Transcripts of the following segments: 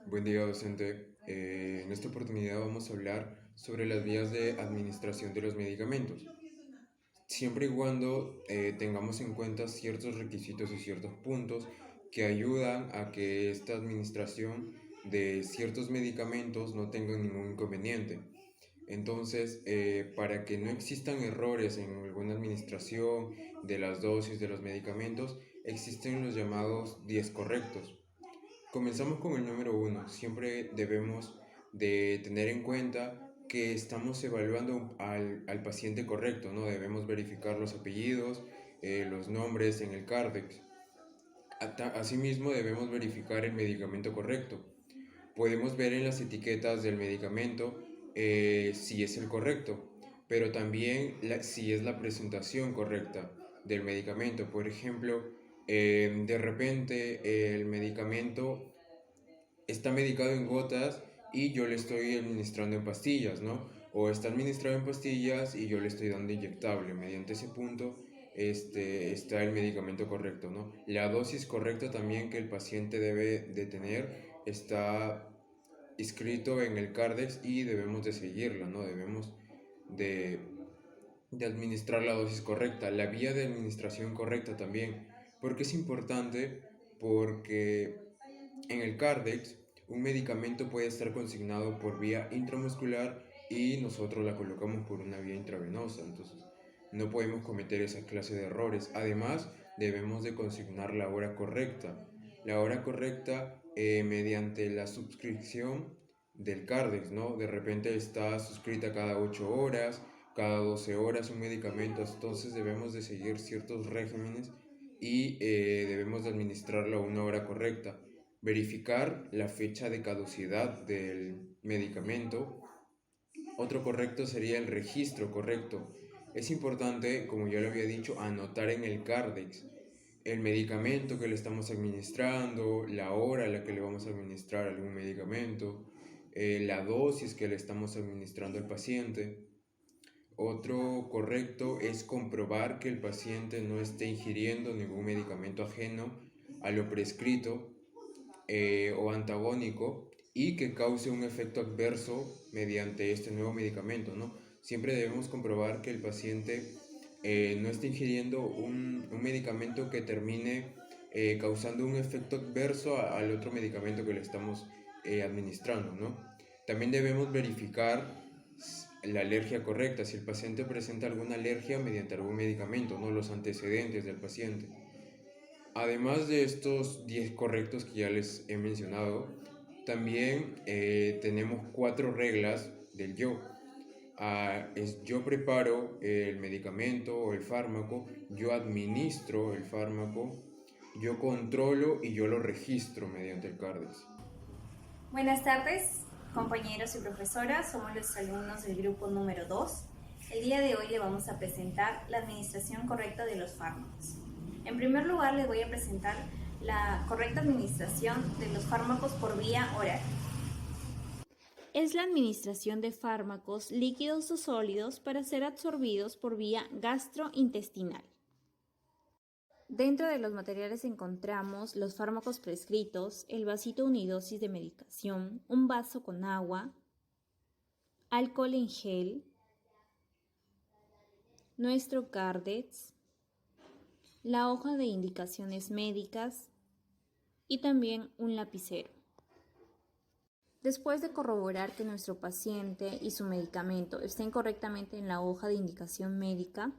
Buen día, docente. En esta oportunidad vamos a hablar sobre las vías de administración de los medicamentos, siempre y cuando tengamos en cuenta ciertos requisitos y ciertos puntos que ayudan a que esta administración de ciertos medicamentos no tenga ningún inconveniente. Entonces, para que no existan errores en alguna administración de las dosis de los medicamentos, existen los llamados 10 correctos. Comenzamos con el número uno. Siempre debemos de tener en cuenta que estamos evaluando al paciente correcto, ¿no? Debemos verificar los apellidos, los nombres en el Cardex. Asimismo, debemos verificar el medicamento correcto. Podemos ver en las etiquetas del medicamento si es el correcto, pero también si es la presentación correcta del medicamento. Por ejemplo, de repente el medicamento está medicado en gotas y yo le estoy administrando en pastillas, ¿no? O está administrado en pastillas y yo le estoy dando inyectable. Mediante ese punto está el medicamento correcto, ¿no? La dosis correcta también que el paciente debe de tener está escrito en el Cardex y debemos de seguirla, ¿no? Debemos de, de administrar la dosis correcta, la vía de administración correcta también. Porque es importante, porque en el Cardex, un medicamento puede estar consignado por vía intramuscular y nosotros la colocamos por una vía intravenosa. Entonces, no podemos cometer esa clase de errores. Además, debemos de consignar la hora correcta. La hora correcta mediante la suscripción del Cardex, ¿no? De repente está suscrita cada 8 horas, cada 12 horas un medicamento. Entonces debemos de seguir ciertos regímenes y debemos de administrarlo a una hora correcta. Verificar la fecha de caducidad del medicamento. Otro correcto sería el registro correcto. Es importante, como ya lo había dicho, anotar en el Cardex el medicamento que le estamos administrando, la hora a la que le vamos a administrar algún medicamento, la dosis que le estamos administrando al paciente. Otro correcto es comprobar que el paciente no esté ingiriendo ningún medicamento ajeno a lo prescrito o antagónico y que cause un efecto adverso mediante este nuevo medicamento, ¿no? Siempre debemos comprobar que el paciente no esté ingiriendo un medicamento que termine causando un efecto adverso al otro medicamento que le estamos administrando, ¿no? También debemos verificar la alergia correcta, si el paciente presenta alguna alergia mediante algún medicamento, ¿no? Los antecedentes del paciente. Además de estos 10 correctos que ya les he mencionado, también tenemos 4 reglas del yo. Es yo preparo el medicamento o el fármaco, yo administro el fármaco, yo controlo y yo lo registro mediante el CARDEX. Buenas tardes, compañeros y profesoras. Somos los alumnos del grupo número 2. El día de hoy le vamos a presentar la administración correcta de los fármacos. En primer lugar, les voy a presentar la correcta administración de los fármacos por vía oral. Es la administración de fármacos líquidos o sólidos para ser absorbidos por vía gastrointestinal. Dentro de los materiales encontramos los fármacos prescritos, el vasito unidosis de medicación, un vaso con agua, alcohol en gel, nuestro Cardex, la hoja de indicaciones médicas y también un lapicero. Después de corroborar que nuestro paciente y su medicamento estén correctamente en la hoja de indicación médica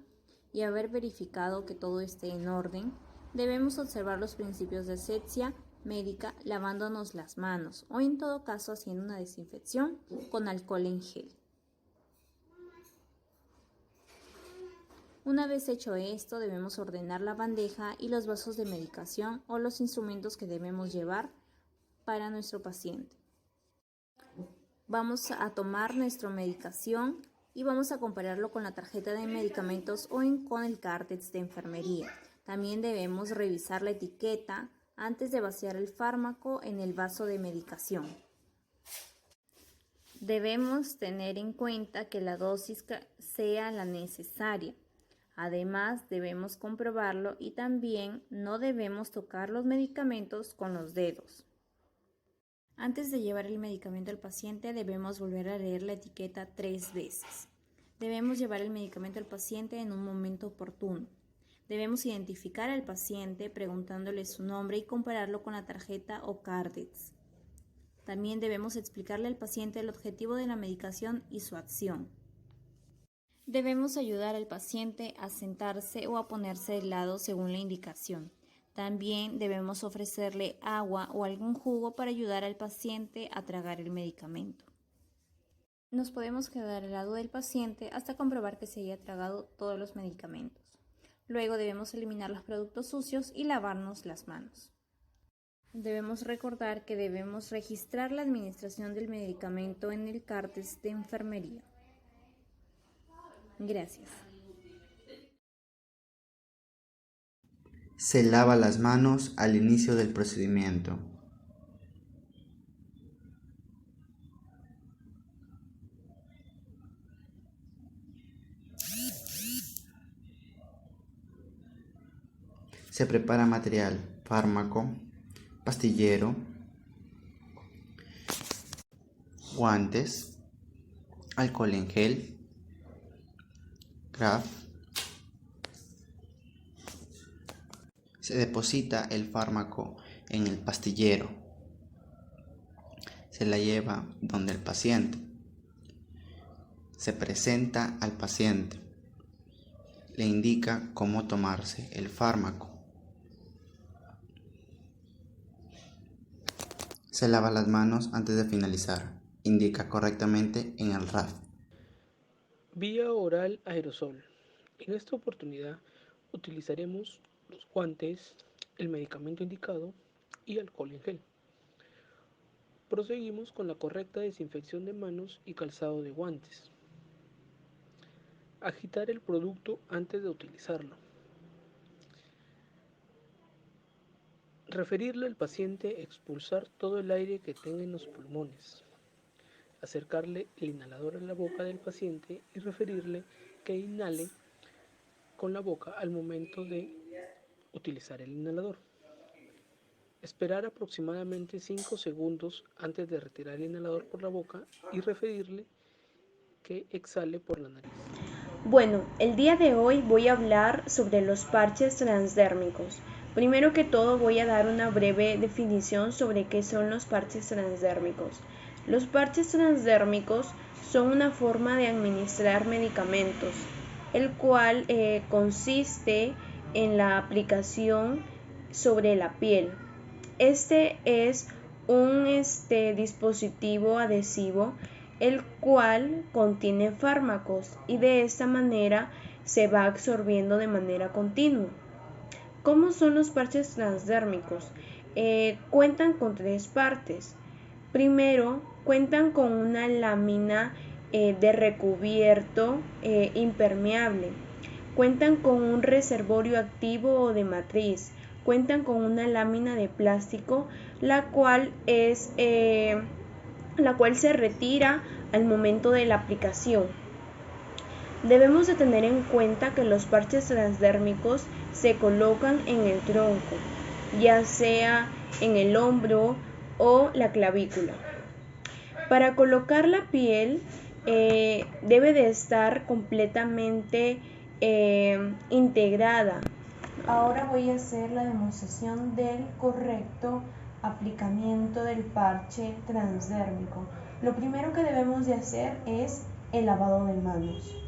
y haber verificado que todo esté en orden, debemos observar los principios de asepsia médica lavándonos las manos o en todo caso haciendo una desinfección con alcohol en gel. Una vez hecho esto, debemos ordenar la bandeja y los vasos de medicación o los instrumentos que debemos llevar para nuestro paciente. Vamos a tomar nuestra medicación y vamos a compararlo con la tarjeta de medicamentos o con el Cardex de enfermería. También debemos revisar la etiqueta antes de vaciar el fármaco en el vaso de medicación. Debemos tener en cuenta que la dosis sea la necesaria. Además, debemos comprobarlo y también no debemos tocar los medicamentos con los dedos. Antes de llevar el medicamento al paciente, debemos volver a leer la etiqueta 3 veces. Debemos llevar el medicamento al paciente en un momento oportuno. Debemos identificar al paciente preguntándole su nombre y compararlo con la tarjeta o cardex. También debemos explicarle al paciente el objetivo de la medicación y su acción. Debemos ayudar al paciente a sentarse o a ponerse de lado según la indicación. También debemos ofrecerle agua o algún jugo para ayudar al paciente a tragar el medicamento. Nos podemos quedar al lado del paciente hasta comprobar que se haya tragado todos los medicamentos. Luego debemos eliminar los productos sucios y lavarnos las manos. Debemos recordar que debemos registrar la administración del medicamento en el cartel de enfermería. Gracias. Se lava las manos al inicio del procedimiento. Se prepara material: fármaco, pastillero, guantes, alcohol en gel, Graf. Se deposita el fármaco en el pastillero. Se la lleva donde el paciente. Se presenta al paciente. Le indica cómo tomarse el fármaco. Se lava las manos antes de finalizar. Indica correctamente en el RAF. Vía oral aerosol. En esta oportunidad utilizaremos los guantes, el medicamento indicado y alcohol en gel. Proseguimos con la correcta desinfección de manos y calzado de guantes. Agitar el producto antes de utilizarlo. Referirle al paciente expulsar todo el aire que tenga en los pulmones. Acercarle el inhalador a la boca del paciente y referirle que inhale con la boca al momento de utilizar el inhalador. Esperar aproximadamente 5 segundos antes de retirar el inhalador por la boca y referirle que exhale por la nariz. Bueno, el día de hoy voy a hablar sobre los parches transdérmicos. Primero que todo voy a dar una breve definición sobre qué son los parches transdérmicos. Los parches transdérmicos son una forma de administrar medicamentos, el cual consiste en la aplicación sobre la piel. Este es un dispositivo adhesivo el cual contiene fármacos y de esta manera se va absorbiendo de manera continua. ¿Cómo son los parches transdérmicos? Cuentan con 3 partes. Primero, cuentan con una lámina de recubierto impermeable. Cuentan con un reservorio activo o de matriz. Cuentan con una lámina de plástico, la cual se retira al momento de la aplicación. Debemos de tener en cuenta que los parches transdérmicos se colocan en el tronco, ya sea en el hombro o la clavícula. Para colocar la piel debe de estar completamente integrada. Ahora voy a hacer la demostración del correcto aplicamiento del parche transdérmico. Lo primero que debemos de hacer es el lavado de manos.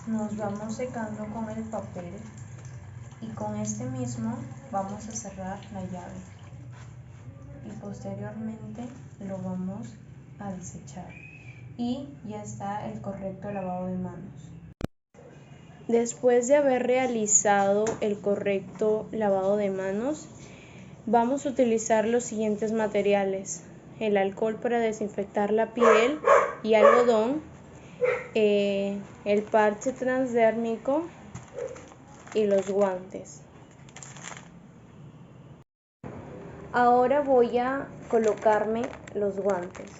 nos vamos secando con el papel y con este mismo vamos a cerrar la llave y posteriormente lo vamos a desechar y ya está el correcto lavado de manos. Después de haber realizado el correcto lavado de manos, vamos a utilizar los siguientes materiales: el alcohol para desinfectar la piel y algodón, el parche transdérmico y los guantes. Ahora voy a colocarme los guantes.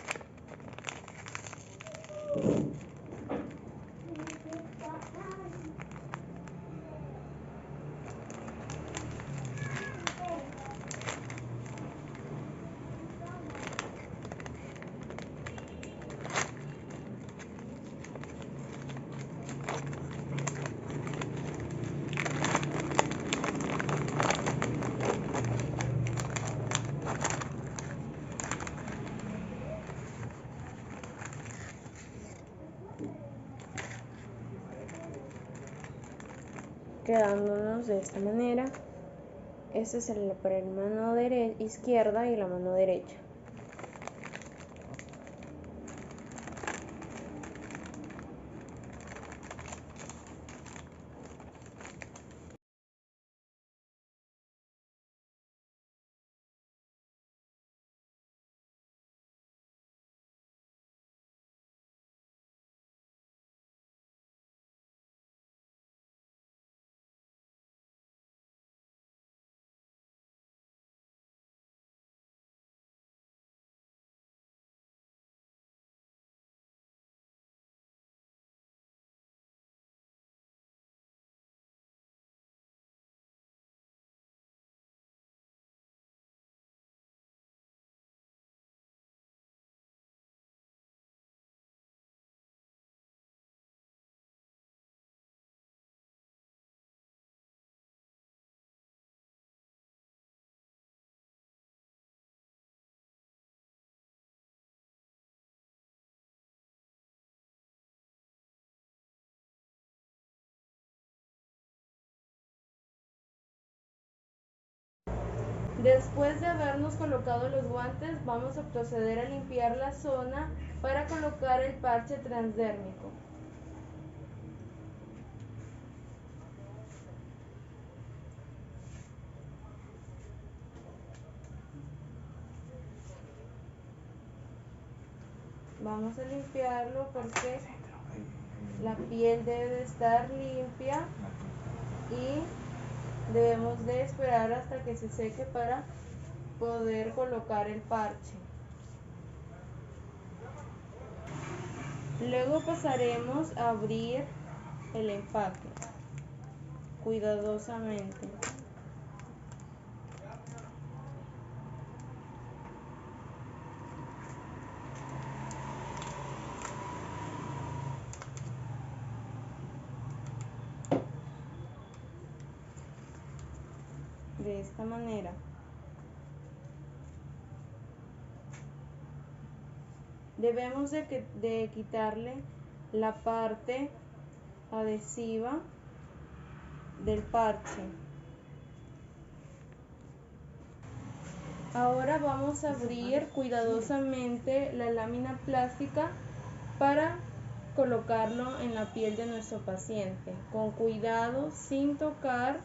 Quedándonos de esta manera. Este es para la mano izquierda y la mano derecha. Después de habernos colocado los guantes, vamos a proceder a limpiar la zona para colocar el parche transdérmico. Vamos a limpiarlo porque la piel debe de estar limpia y debemos de esperar hasta que se seque para poder colocar el parche. Luego pasaremos a abrir el empaque cuidadosamente. De esta manera. Debemos de quitarle la parte adhesiva del parche. Ahora vamos a abrir cuidadosamente la lámina plástica para colocarlo en la piel de nuestro paciente, con cuidado, sin tocar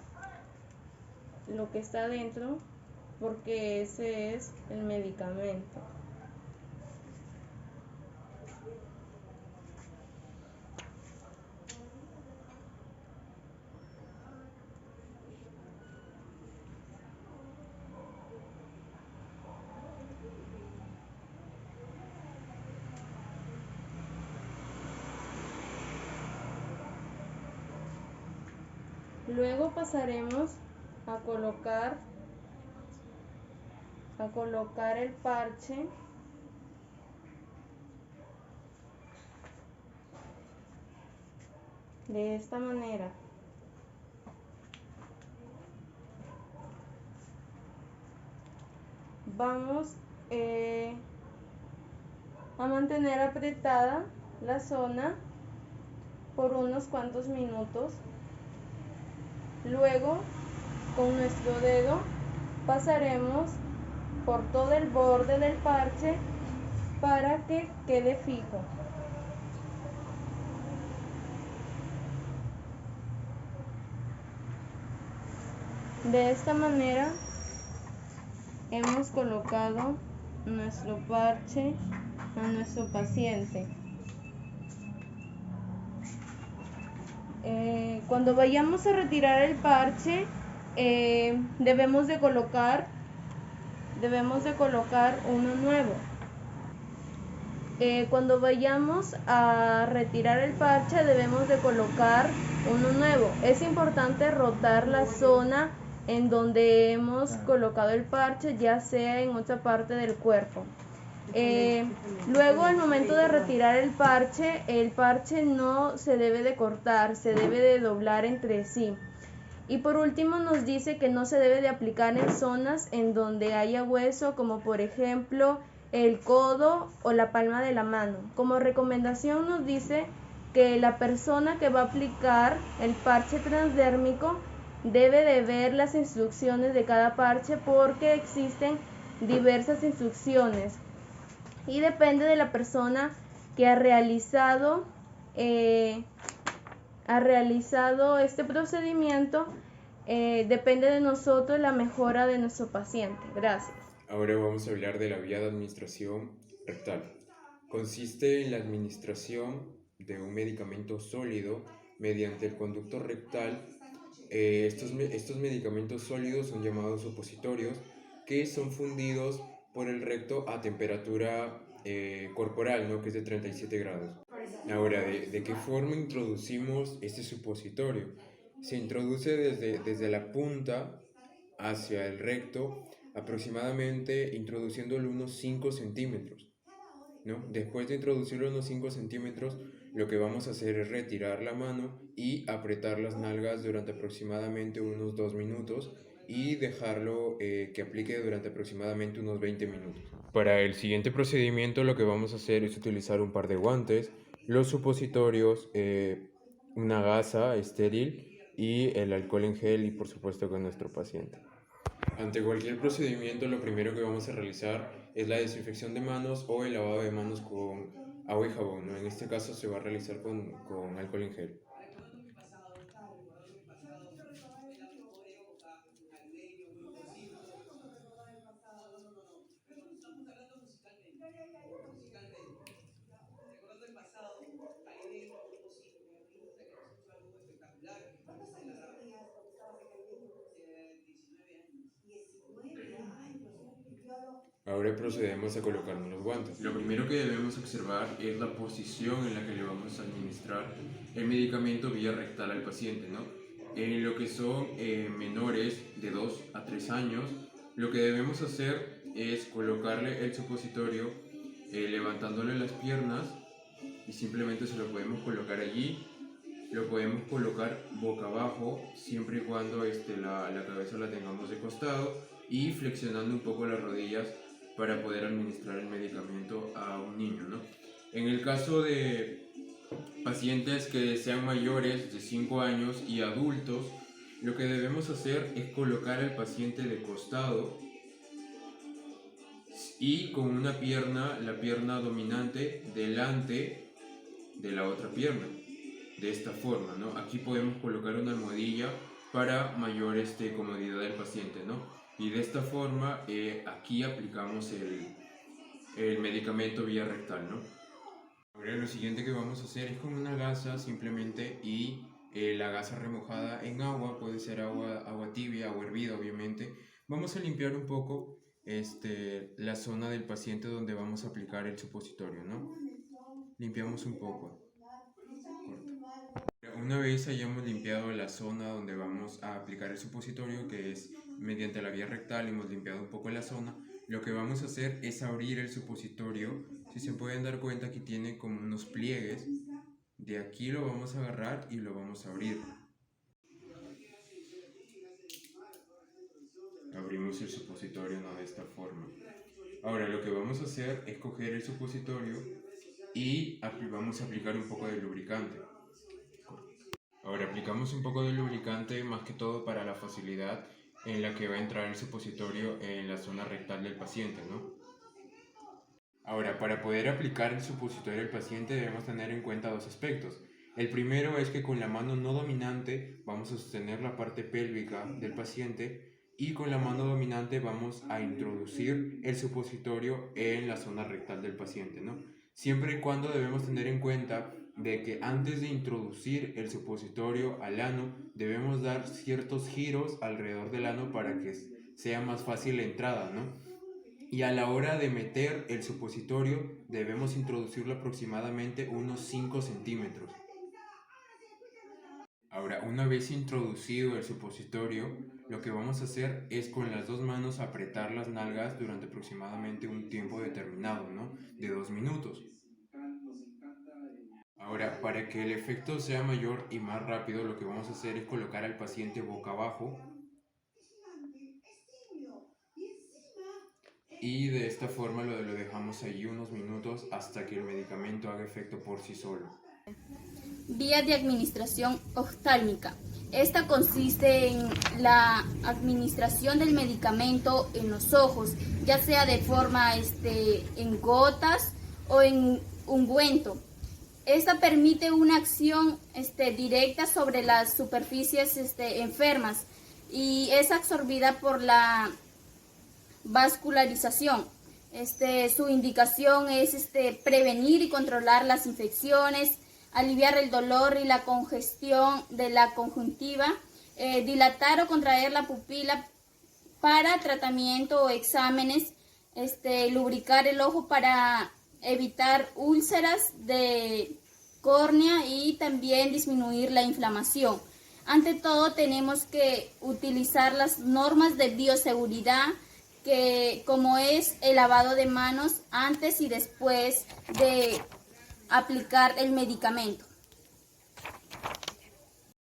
lo que está dentro, porque ese es el medicamento. Luego pasaremos a colocar el parche de esta manera. Vamos a mantener apretada la zona por unos cuantos minutos. Luego, con nuestro dedo pasaremos por todo el borde del parche para que quede fijo. De esta manera hemos colocado nuestro parche a nuestro paciente. Cuando vayamos a retirar el parche, debemos de colocar uno nuevo. Cuando vayamos a retirar el parche, debemos de colocar uno nuevo. Es importante rotar la zona en donde hemos colocado el parche, ya sea en otra parte del cuerpo. Luego, al momento de retirar el parche no se debe de cortar, se debe de doblar entre sí. Y por último nos dice que no se debe de aplicar en zonas en donde haya hueso, como por ejemplo el codo o la palma de la mano. Como recomendación nos dice que la persona que va a aplicar el parche transdérmico debe de ver las instrucciones de cada parche, porque existen diversas instrucciones y depende de la persona que ha realizado este procedimiento. Depende de nosotros la mejora de nuestro paciente. Gracias. Ahora vamos a hablar de la vía de administración rectal. Consiste en la administración de un medicamento sólido mediante el conducto rectal. Estos medicamentos sólidos son llamados supositorios, que son fundidos por el recto a temperatura corporal, ¿no? Que es de 37 grados. Ahora, ¿de qué forma introducimos este supositorio? Se introduce desde la punta hacia el recto, aproximadamente introduciéndolo unos 5 centímetros, ¿no? Después de introducirlo unos 5 centímetros, lo que vamos a hacer es retirar la mano y apretar las nalgas durante aproximadamente unos 2 minutos y dejarlo que aplique durante aproximadamente unos 20 minutos. Para el siguiente procedimiento lo que vamos a hacer es utilizar un par de guantes, los supositorios, una gasa estéril y el alcohol en gel, y por supuesto con nuestro paciente. Ante cualquier procedimiento, lo primero que vamos a realizar es la desinfección de manos o el lavado de manos con agua y jabón, ¿no? En este caso se va a realizar con alcohol en gel. Ahora procedemos a colocarnos los guantes. Lo primero que debemos observar es la posición en la que le vamos a administrar el medicamento vía rectal al paciente, ¿no? En lo que son menores de 2 a 3 años, lo que debemos hacer es colocarle el supositorio levantándole las piernas, y simplemente se lo podemos colocar allí. Lo podemos colocar boca abajo, siempre y cuando la cabeza la tengamos de costado, y flexionando un poco las rodillas para poder administrar el medicamento a un niño, ¿no? En el caso de pacientes que sean mayores de 5 años y adultos, lo que debemos hacer es colocar al paciente de costado y con una pierna, la pierna dominante, delante de la otra pierna. De esta forma, ¿no? Aquí podemos colocar una almohadilla para mayor comodidad del paciente, ¿no? Y de esta forma aquí aplicamos el medicamento vía rectal, ¿no? Ahora lo siguiente que vamos a hacer es con una gasa simplemente, y la gasa remojada en agua, puede ser agua tibia, agua hervida obviamente. Vamos a limpiar un poco la zona del paciente donde vamos a aplicar el supositorio, ¿no? Limpiamos un poco. Una vez hayamos limpiado la zona donde vamos a aplicar el supositorio, que es mediante la vía rectal, hemos limpiado un poco la zona, lo que vamos a hacer es abrir el supositorio. Si se pueden dar cuenta, aquí tiene como unos pliegues. De aquí lo vamos a agarrar y lo vamos a abrir. Abrimos el supositorio, ¿no? De esta forma. Ahora lo que vamos a hacer es coger el supositorio y vamos a aplicar un poco de lubricante. Ahora aplicamos un poco de lubricante más que todo para la facilidad en la que va a entrar el supositorio en la zona rectal del paciente, ¿no? Ahora, para poder aplicar el supositorio al paciente debemos tener en cuenta dos aspectos. El primero es que con la mano no dominante vamos a sostener la parte pélvica del paciente y con la mano dominante vamos a introducir el supositorio en la zona rectal del paciente, ¿no? Siempre y cuando debemos tener en cuenta de que antes de introducir el supositorio al ano debemos dar ciertos giros alrededor del ano para que sea más fácil la entrada, ¿no? Y a la hora de meter el supositorio debemos introducirlo aproximadamente unos 5 centímetros. Ahora, una vez introducido el supositorio, lo que vamos a hacer es con las dos manos apretar las nalgas durante aproximadamente un tiempo determinado, ¿no? De 2 minutos. Ahora, para que el efecto sea mayor y más rápido, lo que vamos a hacer es colocar al paciente boca abajo y de esta forma lo dejamos ahí unos minutos hasta que el medicamento haga efecto por sí solo. Vía de administración oftálmica. Esta consiste en la administración del medicamento en los ojos, ya sea de forma en gotas o en ungüento. Esta permite una acción directa sobre las superficies enfermas y es absorbida por la vascularización. Su indicación es prevenir y controlar las infecciones, aliviar el dolor y la congestión de la conjuntiva, dilatar o contraer la pupila para tratamiento o exámenes, lubricar el ojo para evitar úlceras de córnea y también disminuir la inflamación. Ante todo, tenemos que utilizar las normas de bioseguridad, como es el lavado de manos antes y después de aplicar el medicamento.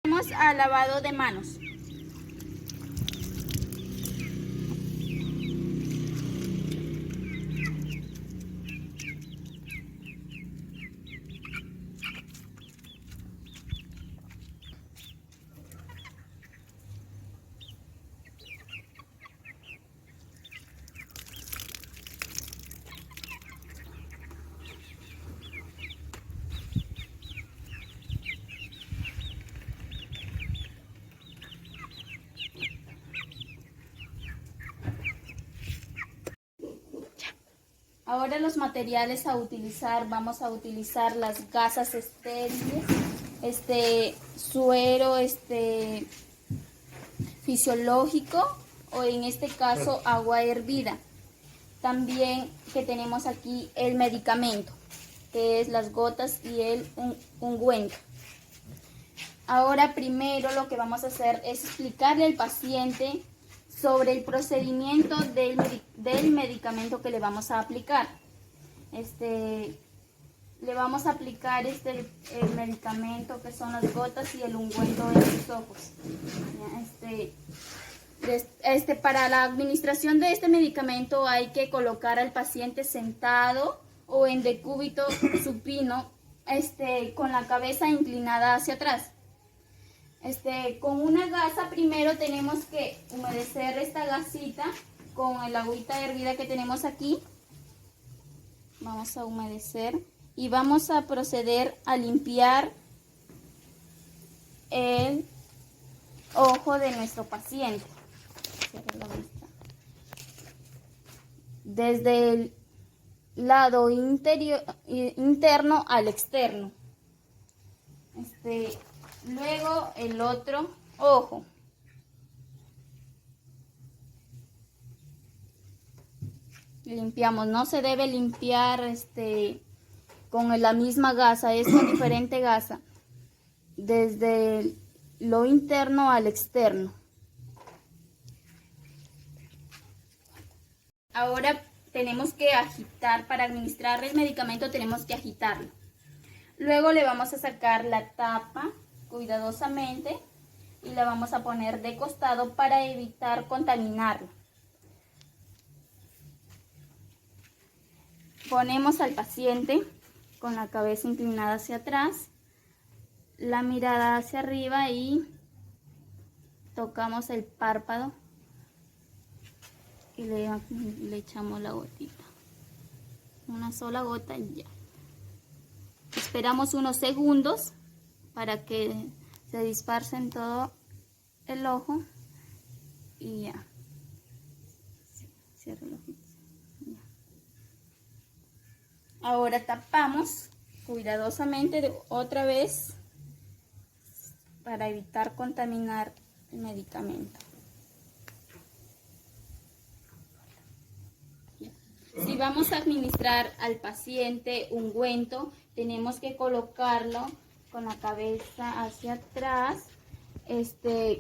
Vamos al lavado de manos. Ahora los materiales a utilizar, vamos a utilizar las gasas estériles, suero fisiológico o en este caso agua hervida. También que tenemos aquí el medicamento, que es las gotas y el ungüento. Ahora primero lo que vamos a hacer es explicarle al paciente sobre el procedimiento del medicamento que le vamos a aplicar. Le vamos a aplicar el medicamento que son las gotas y el ungüento en sus ojos. Para la administración de este medicamento hay que colocar al paciente sentado o en decúbito supino, con la cabeza inclinada hacia atrás. Con una gasa primero tenemos que humedecer esta gasita con el agüita hervida que tenemos aquí. Vamos a humedecer y vamos a proceder a limpiar el ojo de nuestro paciente. Desde el lado interno al externo. Luego el otro ojo. Limpiamos, no se debe limpiar con la misma gasa, es con diferente gasa. Desde lo interno al externo. Ahora tenemos que agitar, para administrar el medicamento tenemos que agitarlo. Luego le vamos a sacar la tapa cuidadosamente y la vamos a poner de costado para evitar contaminarlo. Ponemos al paciente con la cabeza inclinada hacia atrás la mirada hacia arriba y tocamos el párpado y le echamos la gotita. Una sola gota y ya. Esperamos unos segundos para que se disperse en todo el ojo y ya. Cierra el ojito. Ya. Ahora tapamos cuidadosamente otra vez para evitar contaminar el medicamento. Si vamos a administrar al paciente ungüento, tenemos que colocarlo con la cabeza hacia atrás,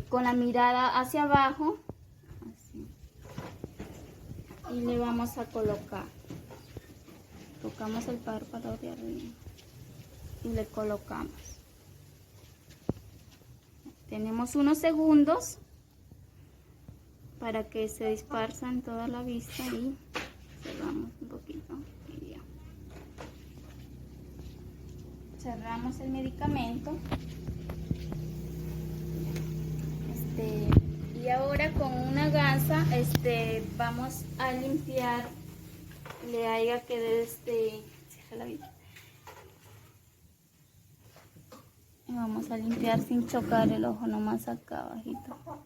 con la mirada hacia abajo, así. Y le vamos a colocar. Tocamos el párpado de arriba y le colocamos. Tenemos unos segundos para que se dispersa en toda la vista y cerramos un poquito y ya. Cerramos el medicamento. Y ahora con una gasa vamos a limpiar, le haya quedado cierra la vista. Y vamos a limpiar sin chocar el ojo, nomás acá abajito.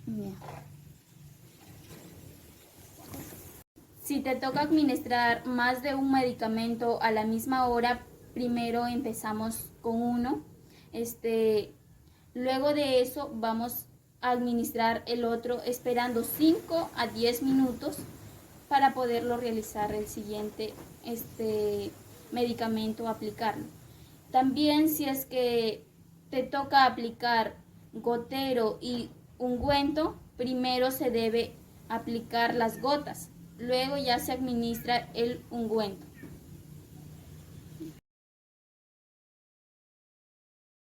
Bien. Si te toca administrar más de un medicamento a la misma hora, primero empezamos con uno. Luego de eso vamos a administrar el otro esperando 5 a 10 minutos para poderlo realizar el siguiente medicamento, aplicarlo. También si es que te toca aplicar gotero y ungüento, primero se debe aplicar las gotas, luego ya se administra el ungüento.